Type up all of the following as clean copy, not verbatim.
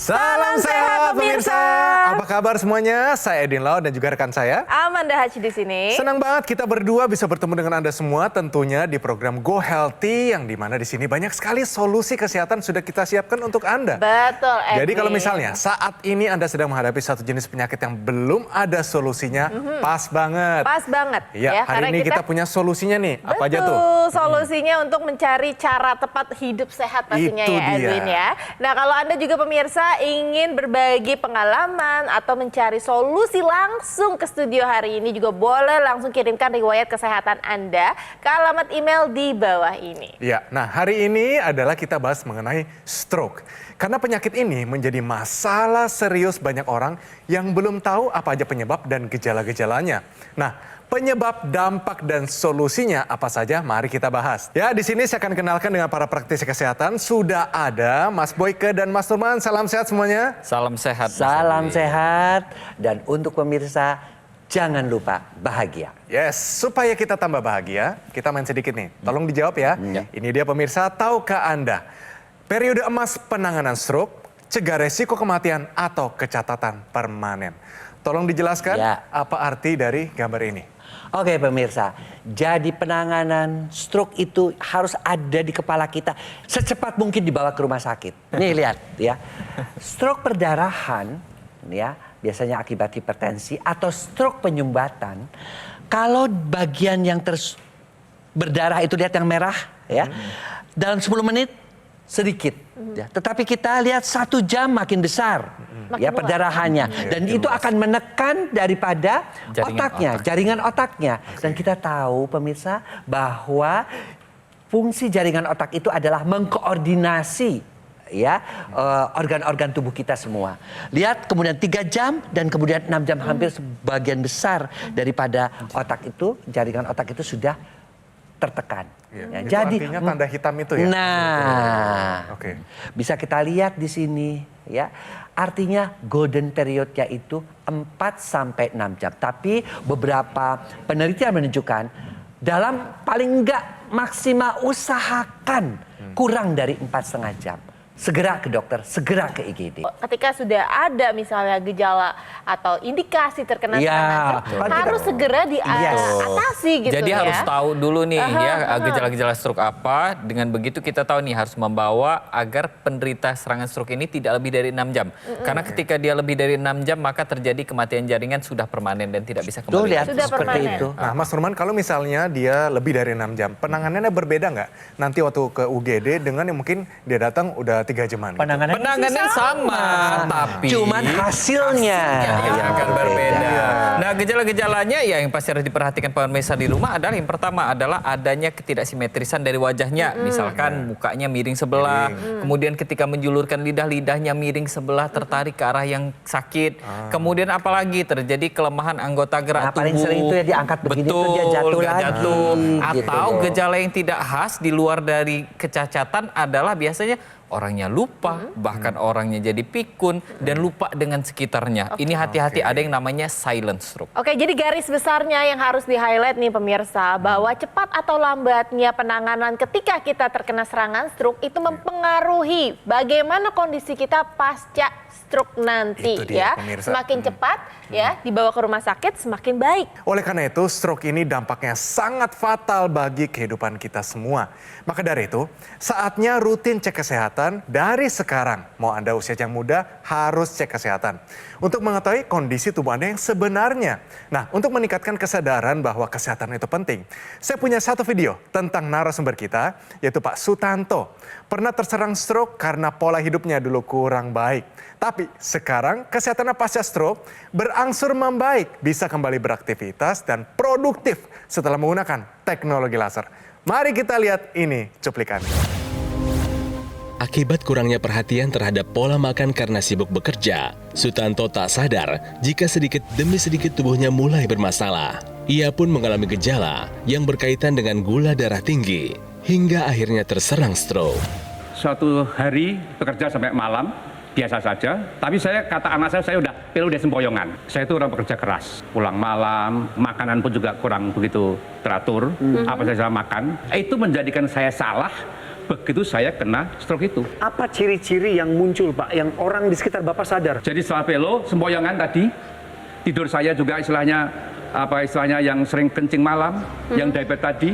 Salam sehat pemirsa. Apa kabar semuanya? Saya Edin Lau dan juga rekan saya Amanda Haji di sini. Senang banget kita berdua bisa bertemu dengan Anda semua tentunya di program Go Healthy yang dimana di sini banyak sekali solusi kesehatan sudah kita siapkan untuk Anda. Betul, Edin. Jadi kalau misalnya saat ini Anda sedang menghadapi satu jenis penyakit yang belum ada solusinya, pas banget. Pas banget. Ya, hari ini kita punya solusinya nih. Apa aja tuh? Solusinya untuk mencari cara tepat hidup sehat pastinya Itu ya Edwin ya. Nah kalau Anda juga pemirsa ingin berbagi pengalaman atau mencari solusi langsung ke studio hari ini juga boleh langsung kirimkan riwayat kesehatan Anda ke alamat email di bawah ini. Ya, nah hari ini adalah kita bahas mengenai stroke. Karena penyakit ini menjadi masalah serius banyak orang yang belum tahu apa aja penyebab dan gejala-gejalanya. Nah, penyebab, dampak, dan solusinya apa saja? Mari kita bahas. Ya, di sini saya akan kenalkan dengan para praktisi kesehatan. Sudah ada Mas Boyke dan Mas Nurman. Salam sehat semuanya. Salam sehat. Salam sehat. Dan untuk pemirsa, jangan lupa bahagia. Yes, supaya kita tambah bahagia, kita main sedikit nih. Tolong dijawab ya. Ini dia pemirsa, tahukah Anda periode emas penanganan stroke, cegah resiko kematian atau kecatatan permanen? Tolong dijelaskan apa arti dari gambar ini. Oke pemirsa, jadi penanganan stroke itu harus ada di kepala kita. Secepat mungkin dibawa ke rumah sakit. Nih lihat ya, stroke perdarahan ya biasanya akibat hipertensi atau stroke penyumbatan. Kalau bagian yang berdarah itu lihat yang merah ya, dalam 10 menit sedikit. Ya. Tetapi kita lihat 1 jam makin besar ya perdarahannya. Dan itu akan menekan daripada jaringan otaknya. Dan kita tahu pemirsa bahwa fungsi jaringan otak itu adalah mengkoordinasi ya organ-organ tubuh kita semua. Lihat kemudian 3 jam dan kemudian 6 jam hampir sebagian besar daripada otak itu, jaringan otak itu sudah tertekan. Ya, jadi artinya tanda hitam itu ya. Nah, bisa kita lihat di sini ya. Artinya golden periodnya itu 4 sampai 6 jam. Tapi beberapa penelitian menunjukkan dalam paling enggak maksimal usahakan kurang dari 4,5 jam. Segera ke dokter, segera ke IGD. Ketika sudah ada misalnya gejala atau indikasi terkena serangan stroke, harus segera diatasi gitu. Jadi ya. harus tahu dulu nih ya gejala-gejala stroke apa. Dengan begitu kita tahu nih harus membawa agar penderita serangan stroke ini tidak lebih dari 6 jam. Karena ketika dia lebih dari 6 jam maka terjadi kematian jaringan sudah permanen dan tidak bisa kembali. Sudah seperti permanen. itu. Nah Mas Nurman, kalau misalnya dia lebih dari 6 jam, penanganannya berbeda nggak? Nanti waktu ke UGD dengan yang mungkin dia datang udah 3 jaman. Penanganannya sama, tapi cuman hasilnya yang akan berbeda. Nah, gejala-gejalanya ya yang pasti harus diperhatikan pemirsa di rumah adalah yang pertama adalah adanya ketidaksimetrisan dari wajahnya. Misalkan mukanya miring sebelah, kemudian ketika menjulurkan lidah, lidahnya miring sebelah tertarik ke arah yang sakit. Kemudian apalagi terjadi kelemahan anggota gerak tubuh. Paling sering itu ya diangkat begini tuh dia jatuh lagi. Atau gejala yang tidak khas di luar dari kecacatan adalah biasanya orangnya lupa, bahkan orangnya jadi pikun dan lupa dengan sekitarnya. Ini hati-hati, ada yang namanya silent stroke. Oke, jadi garis besarnya yang harus di-highlight nih pemirsa, bahwa cepat atau lambatnya penanganan ketika kita terkena serangan stroke itu mempengaruhi bagaimana kondisi kita pasca stroke nanti ya. Pemirsa. Semakin cepat ya dibawa ke rumah sakit semakin baik. Oleh karena itu stroke ini dampaknya sangat fatal bagi kehidupan kita semua. Maka dari itu saatnya rutin cek kesehatan dari sekarang. Mau Anda usia yang muda harus cek kesehatan. Untuk mengetahui kondisi tubuh Anda yang sebenarnya. Nah, untuk meningkatkan kesadaran bahwa kesehatan itu penting, saya punya satu video tentang narasumber kita, yaitu Pak Sutanto. Pernah terserang stroke karena pola hidupnya dulu kurang baik. Tapi sekarang kesehatannya pasca stroke berangsur membaik, bisa kembali beraktivitas dan produktif setelah menggunakan teknologi laser. Mari kita lihat ini cuplikannya. Akibat kurangnya perhatian terhadap pola makan karena sibuk bekerja, Sutanto tak sadar jika sedikit demi sedikit tubuhnya mulai bermasalah. Ia pun mengalami gejala yang berkaitan dengan gula darah tinggi, hingga akhirnya terserang stroke. Suatu hari bekerja sampai malam, biasa saja, tapi kata anak saya udah sempoyongan. Saya itu orang pekerja keras, pulang malam, makanan pun juga kurang begitu teratur, apa saja makan. Itu menjadikan saya salah begitu saya kena stroke itu. Apa ciri-ciri yang muncul Pak, yang orang di sekitar Bapak sadar? Jadi setelah pelo, sempoyongan tadi, tidur saya juga istilahnya yang sering kencing malam, yang diabetes tadi.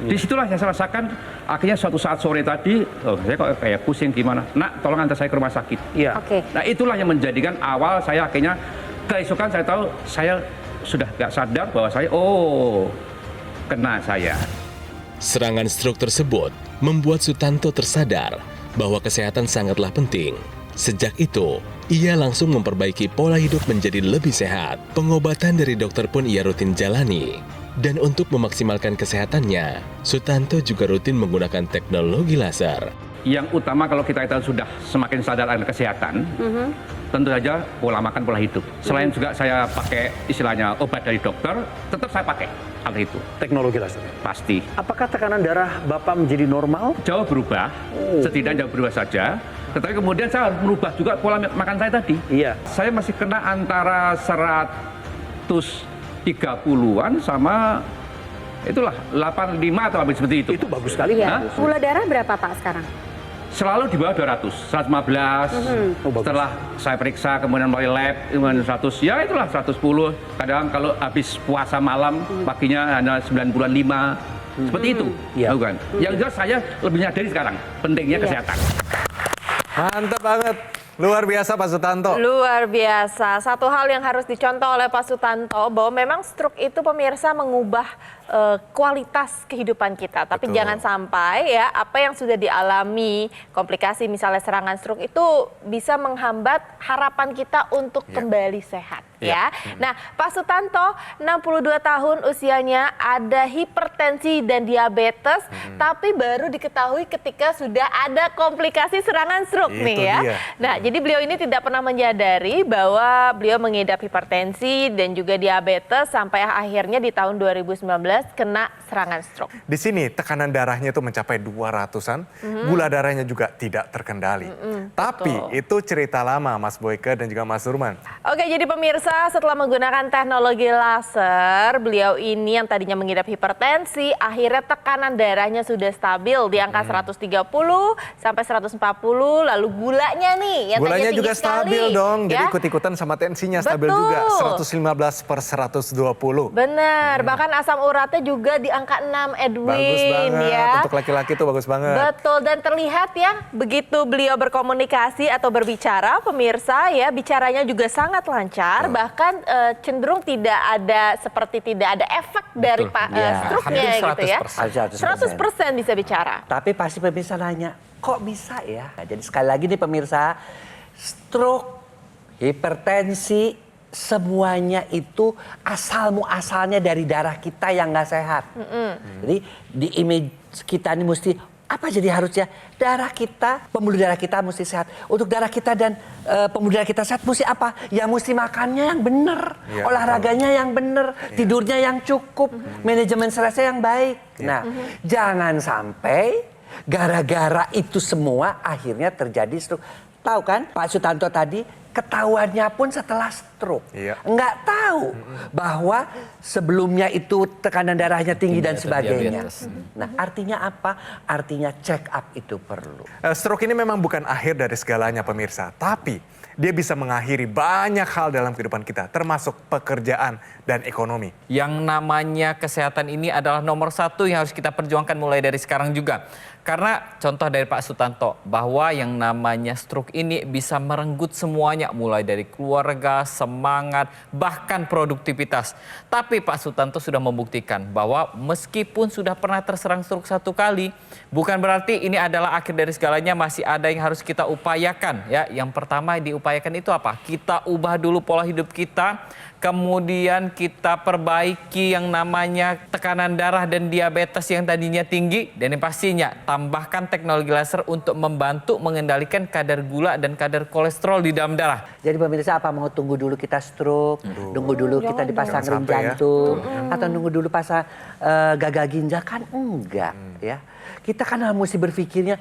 Disitulah yang saya rasakan, akhirnya suatu saat sore tadi, saya kok kayak pusing gimana. Nak, tolong antar saya ke rumah sakit. Iya. Oke. Nah itulah yang menjadikan awal saya akhirnya keesokan saya tahu saya sudah nggak sadar bahwa saya kena saya. Serangan stroke tersebut membuat Sutanto tersadar bahwa kesehatan sangatlah penting. Sejak itu, ia langsung memperbaiki pola hidup menjadi lebih sehat. Pengobatan dari dokter pun ia rutin jalani. Dan untuk memaksimalkan kesehatannya, Sutanto juga rutin menggunakan teknologi laser. Yang utama kalau kita sudah semakin sadar akan kesehatan, tentu saja pola makan, pola hidup. Selain juga saya pakai istilahnya obat dari dokter, tetap saya pakai hal itu. Teknologi laser. Pasti. Apakah tekanan darah Bapak menjadi normal? Jauh berubah, setidaknya jauh berubah saja. Tetapi kemudian saya harus merubah juga pola makan saya tadi. Iya. Saya masih kena antara 130-an sama itulah 85 atau habis seperti itu. Itu bagus sekali. Iya. Pak. Gula darah berapa Pak sekarang? Selalu di bawah 200, 115. Oh, bagus. Setelah saya periksa kemudian melalui lab, kemudian 100, ya itulah 110. Kadang kalau habis puasa malam, paginya hanya 95. Seperti itu. Iya. Bukan. Yang jelas saya lebih menyadari sekarang pentingnya kesehatan. Mantap banget. Luar biasa Pak Sutanto. Luar biasa. Satu hal yang harus dicontoh oleh Pak Sutanto bahwa memang stroke itu pemirsa mengubah kualitas kehidupan kita. Tapi Betul. jangan sampai ya apa yang sudah dialami, komplikasi misalnya serangan stroke itu bisa menghambat harapan kita untuk kembali sehat. Ya. Nah, Pak Sutanto 62 tahun usianya, ada hipertensi dan diabetes, tapi baru diketahui ketika sudah ada komplikasi serangan stroke Itu nih ya. dia. Nah, jadi beliau ini tidak pernah menyadari bahwa beliau mengidap hipertensi dan juga diabetes sampai akhirnya di tahun 2019 kena serangan stroke. Di sini tekanan darahnya itu mencapai 200-an, gula darahnya juga tidak terkendali. Tapi itu cerita lama Mas Boyke dan juga Mas Nurman. Oke, jadi pemirsa, setelah menggunakan teknologi laser, beliau ini yang tadinya mengidap hipertensi, akhirnya tekanan darahnya sudah stabil di angka 130 sampai 140, lalu gulanya nih yang Gulanya tadinya juga tinggi sekali, stabil dong, jadi ya. ikut-ikutan sama tensinya stabil Betul. juga, 115/120. Benar, bahkan asam uratnya juga di angka 6, Edwin. Bagus banget, ya. untuk laki-laki tuh bagus banget. Betul, dan terlihat ya begitu beliau berkomunikasi atau berbicara, pemirsa ya bicaranya juga sangat lancar, bahkan cenderung tidak ada efek dari Ya. stroke-nya Hampir gitu ya. 100%. 100% bisa bicara. Tapi pasti pemirsa nanya, kok bisa ya? Nah, jadi sekali lagi nih pemirsa, stroke, hipertensi, semuanya itu asalnya dari darah kita yang nggak sehat. Jadi di image kita ini mesti apa jadi harusnya darah kita, pembuluh darah kita mesti sehat. Untuk darah kita dan pembuluh darah kita sehat mesti apa? Ya mesti makannya yang benar, Ya, olahraganya yang benar, tidurnya yang cukup, manajemen stresnya yang baik. Nah, jangan sampai gara-gara itu semua akhirnya terjadi stroke. Tahu kan Pak Sutanto tadi ketahuannya pun setelah stroke. Iya. Nggak tahu bahwa sebelumnya itu tekanan darahnya tinggi dan sebagainya. diabetes. Nah, artinya apa? Artinya check up itu perlu. Stroke ini memang bukan akhir dari segalanya pemirsa, tapi dia bisa mengakhiri banyak hal dalam kehidupan kita, termasuk pekerjaan dan ekonomi. Yang namanya kesehatan ini adalah nomor satu yang harus kita perjuangkan mulai dari sekarang juga. Karena contoh dari Pak Sutanto bahwa yang namanya stroke ini bisa merenggut semuanya mulai dari keluarga, semangat, bahkan produktivitas. Tapi Pak Sutanto sudah membuktikan bahwa meskipun sudah pernah terserang stroke satu kali, bukan berarti ini adalah akhir dari segalanya, masih ada yang harus kita upayakan ya. Yang pertama diupayakan itu apa? Kita ubah dulu pola hidup kita. Kemudian kita perbaiki yang namanya tekanan darah dan diabetes yang tadinya tinggi. Dan yang pastinya tambahkan teknologi laser untuk membantu mengendalikan kadar gula dan kadar kolesterol di dalam darah. Jadi pemirsa apa mau tunggu dulu kita stroke, nunggu dulu kita dipasang Jangan ring sampai ya. jantung, atau nunggu dulu pasang gagal ginjal, kan enggak ya. Kita kan mesti berpikirnya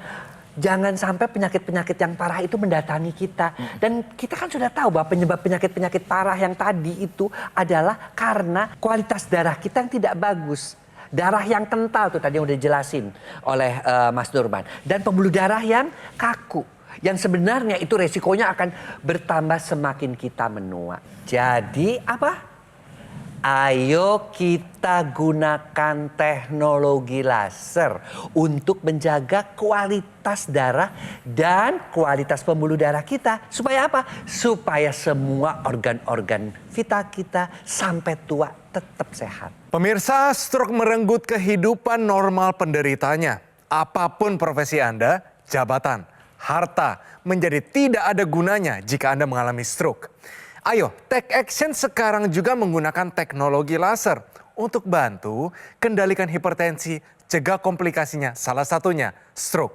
jangan sampai penyakit-penyakit yang parah itu mendatangi kita. Dan kita kan sudah tahu bahwa penyebab penyakit-penyakit parah yang tadi itu adalah karena kualitas darah kita yang tidak bagus. darah yang kental tuh tadi yang udah dijelasin oleh Mas Nurman. Dan pembuluh darah yang kaku. Yang sebenarnya itu resikonya akan bertambah semakin kita menua. Jadi apa? Ayo kita gunakan teknologi laser untuk menjaga kualitas darah dan kualitas pembuluh darah kita. Supaya apa? Supaya semua organ-organ vital kita sampai tua tetap sehat. Pemirsa, stroke merenggut kehidupan normal penderitanya. Apapun profesi Anda, jabatan, harta menjadi tidak ada gunanya jika Anda mengalami stroke. Ayo, take action sekarang juga menggunakan teknologi laser untuk bantu kendalikan hipertensi, cegah komplikasinya, salah satunya stroke.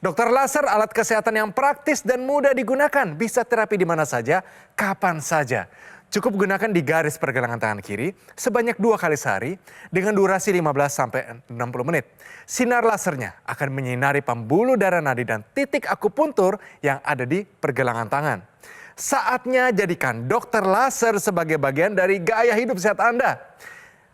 Dokter laser alat kesehatan yang praktis dan mudah digunakan, bisa terapi di mana saja, kapan saja. Cukup gunakan di garis pergelangan tangan kiri sebanyak 2 kali sehari dengan durasi 15-60 menit. Sinar lasernya akan menyinari pembuluh darah nadi dan titik akupuntur yang ada di pergelangan tangan. Saatnya jadikan dokter laser sebagai bagian dari gaya hidup sehat Anda.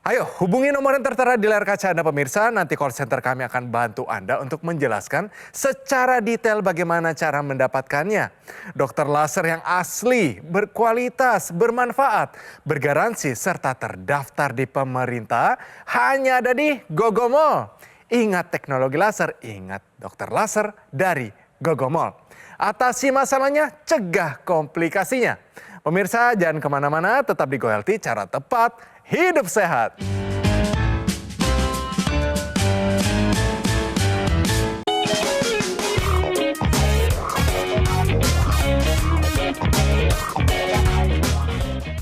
Ayo hubungi nomor yang tertera di layar kaca Anda pemirsa, nanti call center kami akan bantu Anda untuk menjelaskan secara detail bagaimana cara mendapatkannya. Dokter laser yang asli, berkualitas, bermanfaat, bergaransi serta terdaftar di pemerintah hanya ada di Gogomall. Ingat teknologi laser, ingat dokter laser dari Gogomall. Atasi masalahnya, cegah komplikasinya. Pemirsa jangan kemana-mana, tetap di Go Healthy, cara tepat, hidup sehat.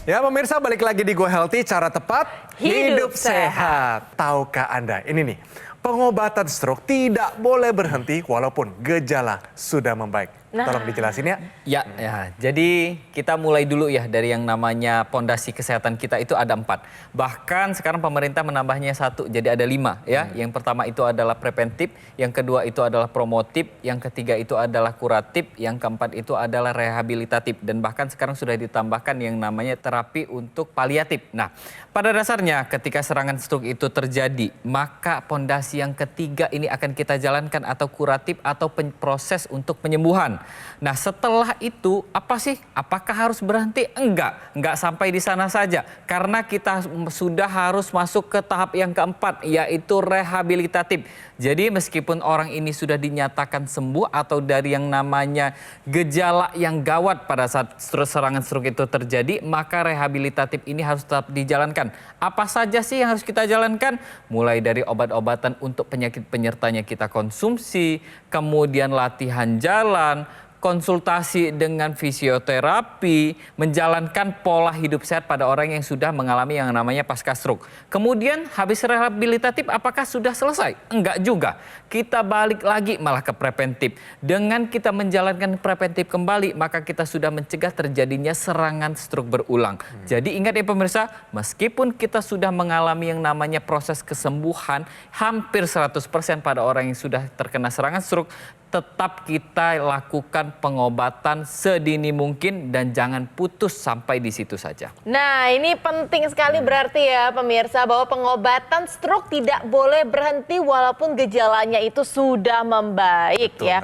Ya pemirsa, balik lagi di Go Healthy, cara tepat, hidup sehat. Tahukah Anda, ini nih, pengobatan stroke tidak boleh berhenti walaupun gejala sudah membaik. Tolong dijelasin ya. Ya, jadi kita mulai dulu ya dari yang namanya pondasi kesehatan kita itu ada 4. Bahkan sekarang pemerintah menambahnya 1, jadi ada 5 ya. Yang pertama itu adalah preventif, yang kedua itu adalah promotif, yang ketiga itu adalah kuratif, yang keempat itu adalah rehabilitatif. Dan bahkan sekarang sudah ditambahkan yang namanya terapi untuk paliatif. Nah, pada dasarnya ketika serangan stroke itu terjadi, maka pondasi yang ketiga ini akan kita jalankan atau kuratif atau proses untuk penyembuhan. Nah setelah itu apa sih? Apakah harus berhenti? Enggak sampai di sana saja. Karena kita sudah harus masuk ke tahap yang keempat, yaitu rehabilitatif. Jadi meskipun orang ini sudah dinyatakan sembuh atau dari yang namanya gejala yang gawat pada saat serangan stroke itu terjadi, maka rehabilitatif ini harus tetap dijalankan. Apa saja sih yang harus kita jalankan? Mulai dari obat-obatan untuk penyakit penyertanya kita konsumsi, kemudian latihan jalan, konsultasi dengan fisioterapi, menjalankan pola hidup sehat pada orang yang sudah mengalami yang namanya pasca stroke. Kemudian habis rehabilitatif apakah sudah selesai? Enggak juga. Kita balik lagi malah ke preventif. Dengan kita menjalankan preventif kembali, maka kita sudah mencegah terjadinya serangan stroke berulang. Jadi ingat ya pemirsa, meskipun kita sudah mengalami yang namanya proses kesembuhan hampir 100% pada orang yang sudah terkena serangan stroke, tetap kita lakukan pengobatan sedini mungkin dan jangan putus sampai di situ saja. Nah ini penting sekali berarti ya pemirsa, bahwa pengobatan stroke tidak boleh berhenti walaupun gejalanya itu sudah membaik. Betul, ya.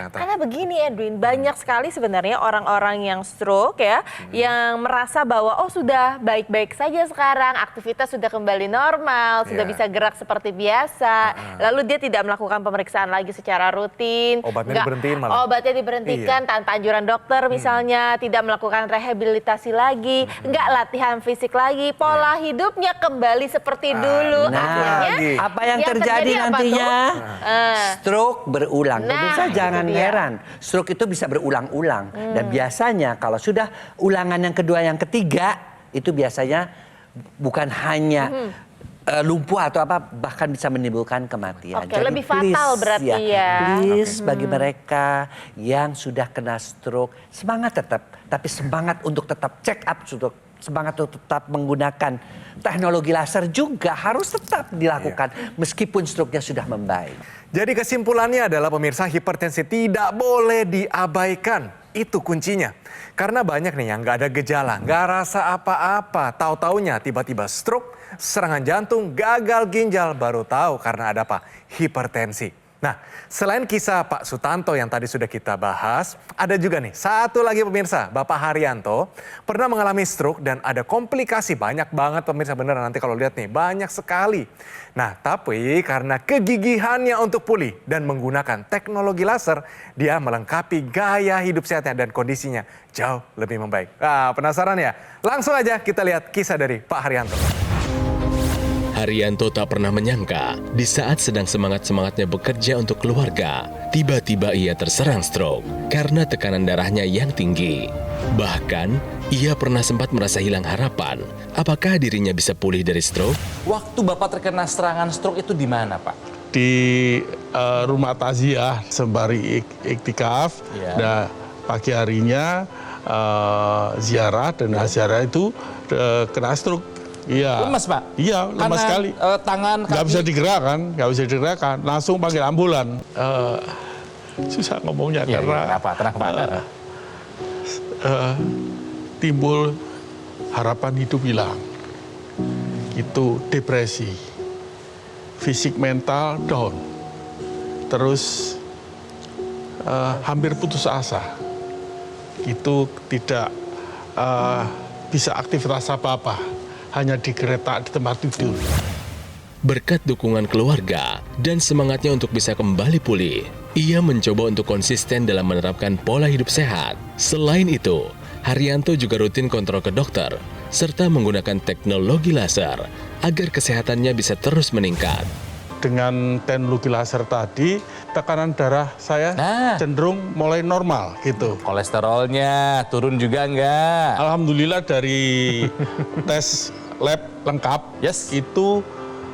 karena begini Edwin, banyak sekali sebenarnya orang-orang yang stroke ya, yang merasa bahwa oh sudah baik-baik saja sekarang, aktivitas sudah kembali normal, sudah bisa gerak seperti biasa, lalu dia tidak melakukan pemeriksaan lagi secara rutin. Obatnya diberhentiin malah. Obatnya diberhentikan tanpa anjuran dokter misalnya, tidak melakukan rehabilitasi lagi, nggak latihan fisik lagi, pola hidupnya kembali seperti dulu. Nah, apa yang terjadi nantinya? Stroke berulang. Pemirsa jangan heran, stroke itu bisa berulang-ulang. Dan biasanya kalau sudah ulangan yang kedua, yang ketiga, itu biasanya bukan hanya lumpuh atau apa, bahkan bisa menimbulkan kematian. Oke, lebih fatal berarti ya. Please bagi mereka yang sudah kena stroke, semangat tetap, tapi semangat untuk tetap check up, semangat untuk tetap menggunakan teknologi laser juga harus tetap dilakukan meskipun stroke-nya sudah membaik. Jadi kesimpulannya adalah pemirsa, hipertensi tidak boleh diabaikan. Itu kuncinya. Karena banyak nih yang nggak ada gejala, nggak rasa apa-apa, tahu-taunya tiba-tiba stroke, serangan jantung, gagal ginjal, baru tahu karena ada apa? Hipertensi. Nah, selain kisah Pak Sutanto yang tadi sudah kita bahas, ada juga nih satu lagi pemirsa, Bapak Haryanto pernah mengalami stroke dan ada komplikasi banyak banget pemirsa, beneran nanti kalau lihat nih banyak sekali. Nah, tapi karena kegigihannya untuk pulih dan menggunakan teknologi laser, dia melengkapi gaya hidup sehatnya dan kondisinya jauh lebih membaik. Nah, penasaran ya? Langsung aja kita lihat kisah dari Pak Haryanto. Haryanto tak pernah menyangka di saat sedang semangat-semangatnya bekerja untuk keluarga, tiba-tiba ia terserang stroke karena tekanan darahnya yang tinggi. Bahkan, ia pernah sempat merasa hilang harapan apakah dirinya bisa pulih dari stroke. Waktu Bapak terkena serangan stroke itu di mana, Pak? Di rumah takziah sembari iktikaf. Nah, pagi harinya ziarah dan ziarah itu kena stroke. Iya. Lemas, Pak? Iya, lemas sekali. Tangan, kaki. Nggak bisa digerakkan. Langsung panggil ambulan. Susah ngomongnya karena Kenapa? Tenang, Pak. timbul harapan hidup hilang. Itu depresi. Fisik mental down. Terus hampir putus asa. Itu tidak bisa aktivitas apa-apa. Hanya digeletak di tempat tidur. Berkat dukungan keluarga dan semangatnya untuk bisa kembali pulih, ia mencoba untuk konsisten dalam menerapkan pola hidup sehat. Selain itu, Haryanto juga rutin kontrol ke dokter, serta menggunakan teknologi laser agar kesehatannya bisa terus meningkat. Dengan teknologi laser tadi, tekanan darah saya cenderung mulai normal gitu. Kolesterolnya turun juga enggak? Alhamdulillah dari tes lab lengkap, itu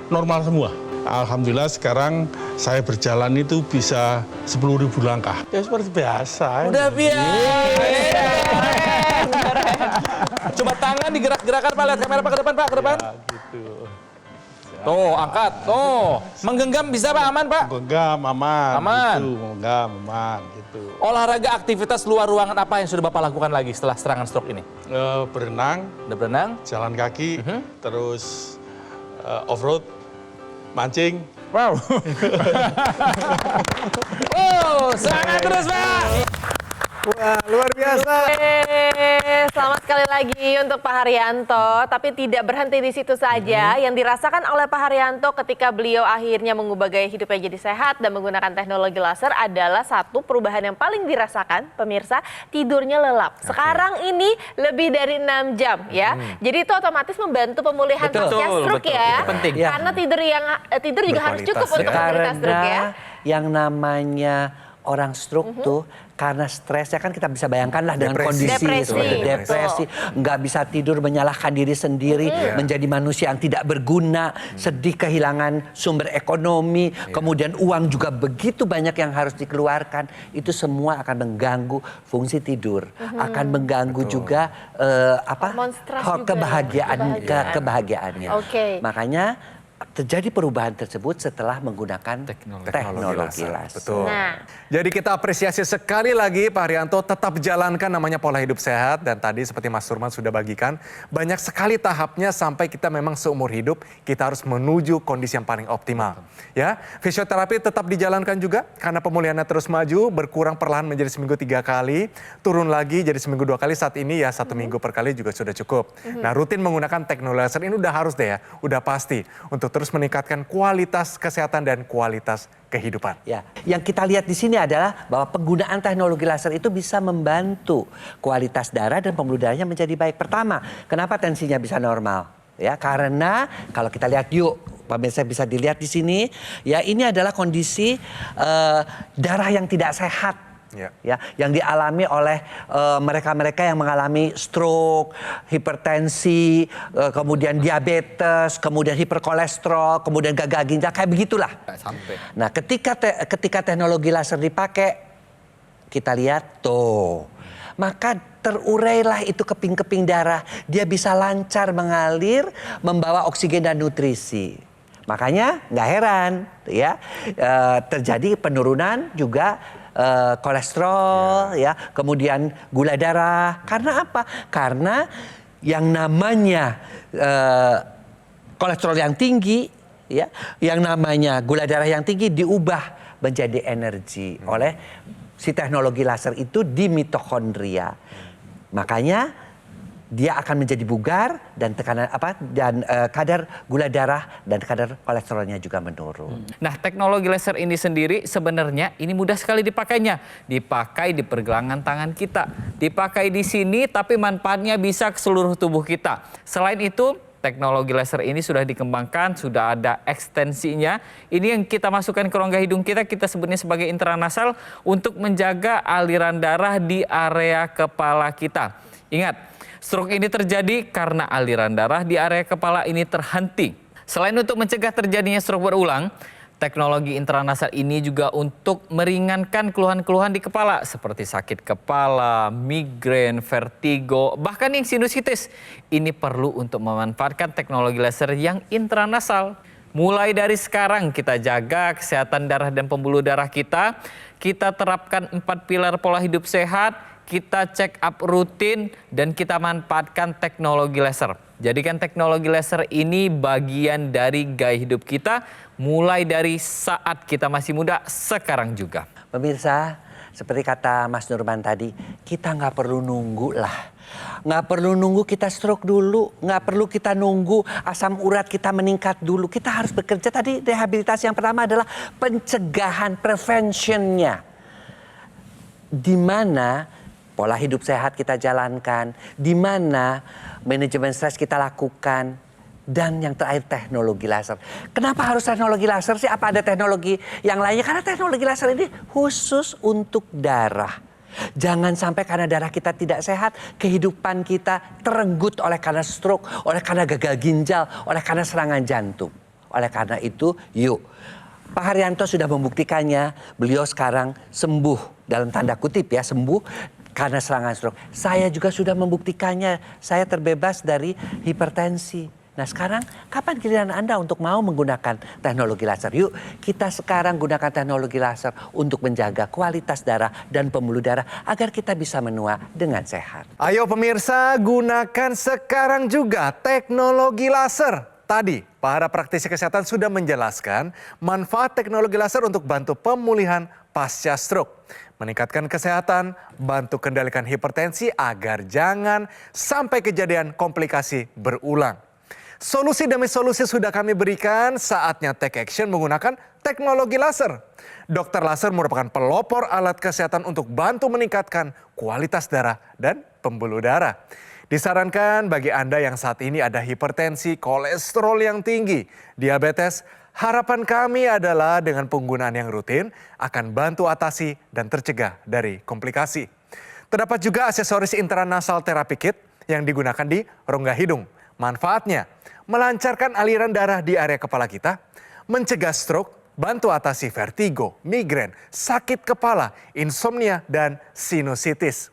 normal semua. Alhamdulillah sekarang saya berjalan itu bisa 10.000 langkah. Ya seperti biasa. Udah biasa. Coba tangan digerak-gerakan, Pak. Lihat kamera, Pak, ke depan, Pak, ke depan. Ya, gitu. Tuh, angkat. Tuh. Menggenggam bisa, Pak? Aman, Pak? Menggenggam aman. Aman. Gitu, menggenggam aman gitu. Olahraga aktivitas luar ruangan apa yang sudah Bapak lakukan lagi setelah serangan stroke ini? Berenang, Udah berenang? jalan kaki, terus off-road, mancing. Wow. Wow, semangat terus, Pak. Wah, luar biasa. Selamat sekali lagi untuk Pak Haryanto, tapi tidak berhenti di situ saja. Yang dirasakan oleh Pak Haryanto ketika beliau akhirnya mengubah gaya hidupnya jadi sehat dan menggunakan teknologi laser adalah satu perubahan yang paling dirasakan, pemirsa, tidurnya lelap. Sekarang ini lebih dari 6 jam ya. Jadi itu otomatis membantu pemulihan pasca stroke ya. Itu penting. Karena tidur juga harus cukup untuk menderita stroke ya. Yang namanya orang stroke tuh karena stres ya kan kita bisa bayangkan lah dengan kondisi seperti depresi, nggak bisa tidur, menyalahkan diri sendiri, menjadi manusia yang tidak berguna, sedih, kehilangan sumber ekonomi, kemudian uang juga begitu banyak yang harus dikeluarkan, itu semua akan mengganggu fungsi tidur, akan mengganggu juga kebahagiaannya. Makanya terjadi perubahan tersebut setelah menggunakan teknologi laser. Betul. Jadi kita apresiasi sekali lagi Pak Haryanto tetap jalankan namanya pola hidup sehat, dan tadi seperti Mas Surman sudah bagikan banyak sekali tahapnya sampai kita memang seumur hidup kita harus menuju kondisi yang paling optimal. Ya, fisioterapi tetap dijalankan juga karena pemulihannya terus maju, berkurang perlahan menjadi seminggu 3 kali, turun lagi jadi seminggu 2 kali, saat ini ya 1 minggu per kali juga sudah cukup. Nah, rutin menggunakan teknologi laser ini udah harus deh ya, udah pasti untuk terus meningkatkan kualitas kesehatan dan kualitas kehidupan. Ya, yang kita lihat di sini adalah bahwa penggunaan teknologi laser itu bisa membantu kualitas darah dan pembuluh darahnya menjadi baik. Pertama, kenapa tensinya bisa normal? Ya, karena kalau kita lihat yuk, pemirsa bisa dilihat di sini, ya ini adalah kondisi darah yang tidak sehat. Ya, yang dialami oleh mereka-mereka yang mengalami stroke, hipertensi, kemudian diabetes, kemudian hiperkolesterol, kemudian gagal ginjal, kayak begitulah. Nah, ketika teknologi laser dipakai, kita lihat tuh, maka terurailah itu keping-keping darah, dia bisa lancar mengalir, membawa oksigen dan nutrisi. Makanya nggak heran, ya terjadi penurunan juga kolesterol, ya, kemudian gula darah. Karena apa? Karena yang namanya kolesterol yang tinggi, ya, yang namanya gula darah yang tinggi diubah menjadi energi oleh si teknologi laser itu di mitokondria. Makanya dia akan menjadi bugar dan kadar gula darah dan kadar kolesterolnya juga menurun. Nah, teknologi laser ini sendiri sebenarnya ini mudah sekali dipakainya. Dipakai di pergelangan tangan kita. Dipakai di sini tapi manfaatnya bisa ke seluruh tubuh kita. Selain itu, teknologi laser ini sudah dikembangkan, sudah ada ekstensinya. Ini yang kita masukkan ke rongga hidung kita sebutnya sebagai intranasal untuk menjaga aliran darah di area kepala kita. Ingat, stroke ini terjadi karena aliran darah di area kepala ini terhenti. Selain untuk mencegah terjadinya stroke berulang, teknologi intranasal ini juga untuk meringankan keluhan-keluhan di kepala seperti sakit kepala, migrain, vertigo, bahkan yang sinusitis. Ini perlu untuk memanfaatkan teknologi laser yang intranasal. Mulai dari sekarang kita jaga kesehatan darah dan pembuluh darah kita terapkan 4 pilar pola hidup sehat, kita check up rutin, dan kita manfaatkan teknologi laser. Jadikan teknologi laser ini bagian dari gaya hidup kita, mulai dari saat kita masih muda, sekarang juga. Pemirsa, seperti kata Mas Nurman tadi, kita nggak perlu nunggu lah. Nggak perlu nunggu kita stroke dulu, nggak perlu kita nunggu asam urat kita meningkat dulu. Kita harus bekerja. Tadi rehabilitasi yang pertama adalah pencegahan, preventionnya. Di mana pola hidup sehat kita jalankan, di mana manajemen stres kita lakukan, dan yang terakhir teknologi laser. Kenapa harus teknologi laser sih? Apa ada teknologi yang lainnya? Karena teknologi laser ini khusus untuk darah. Jangan sampai karena darah kita tidak sehat, kehidupan kita terenggut oleh karena stroke, oleh karena gagal ginjal, oleh karena serangan jantung. Oleh karena itu, yuk. Pak Haryanto sudah membuktikannya, beliau sekarang sembuh, dalam tanda kutip ya, sembuh karena serangan stroke. Saya juga sudah membuktikannya, saya terbebas dari hipertensi. Nah sekarang, kapan giliran Anda untuk mau menggunakan teknologi laser? Yuk, kita sekarang gunakan teknologi laser untuk menjaga kualitas darah dan pembuluh darah agar kita bisa menua dengan sehat. Ayo pemirsa, gunakan sekarang juga teknologi laser. Tadi, para praktisi kesehatan sudah menjelaskan manfaat teknologi laser untuk bantu pemulihan pasca stroke. Meningkatkan kesehatan, bantu kendalikan hipertensi agar jangan sampai kejadian komplikasi berulang. Solusi demi solusi sudah kami berikan, saatnya take action menggunakan teknologi laser. Dokter laser merupakan pelopor alat kesehatan untuk bantu meningkatkan kualitas darah dan pembuluh darah. Disarankan bagi Anda yang saat ini ada hipertensi, kolesterol yang tinggi, diabetes, harapan kami adalah dengan penggunaan yang rutin akan bantu atasi dan tercegah dari komplikasi. Terdapat juga aksesoris intranasal therapy kit yang digunakan di rongga hidung. Manfaatnya, melancarkan aliran darah di area kepala kita, mencegah stroke, bantu atasi vertigo, migrain, sakit kepala, insomnia, dan sinusitis.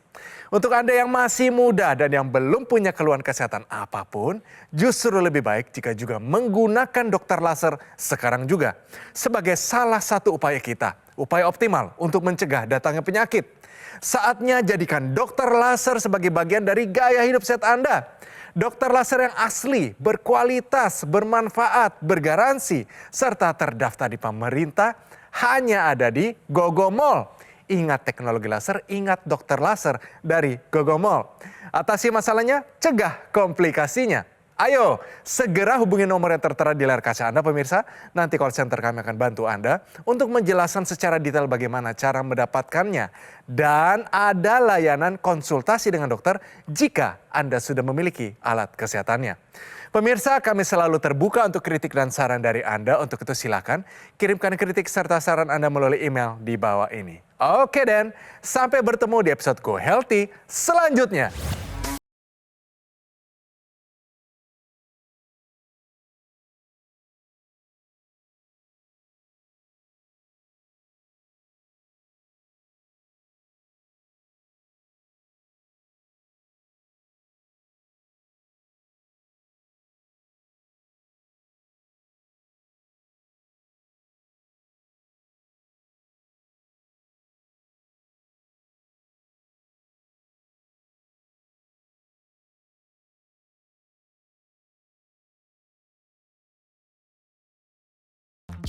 Untuk Anda yang masih muda dan yang belum punya keluhan kesehatan apapun, justru lebih baik jika juga menggunakan dokter laser sekarang juga. Sebagai salah satu upaya kita, upaya optimal untuk mencegah datangnya penyakit. Saatnya jadikan dokter laser sebagai bagian dari gaya hidup sehat Anda. Dokter laser yang asli, berkualitas, bermanfaat, bergaransi, serta terdaftar di pemerintah hanya ada di Gogo Mall. Ingat teknologi laser, ingat dokter laser dari Gogo Mall. Atasi masalahnya, cegah komplikasinya. Ayo, segera hubungi nomor yang tertera di layar kaca Anda pemirsa. Nanti call center kami akan bantu Anda untuk menjelaskan secara detail bagaimana cara mendapatkannya. Dan ada layanan konsultasi dengan dokter jika Anda sudah memiliki alat kesehatannya. Pemirsa, kami selalu terbuka untuk kritik dan saran dari Anda. Untuk itu silakan kirimkan kritik serta saran Anda melalui email di bawah ini. Oke dan sampai bertemu di episode Go Healthy selanjutnya.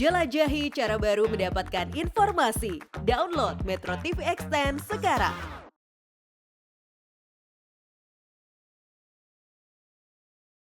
Jelajahi cara baru mendapatkan informasi. Download Metro TV Extend sekarang.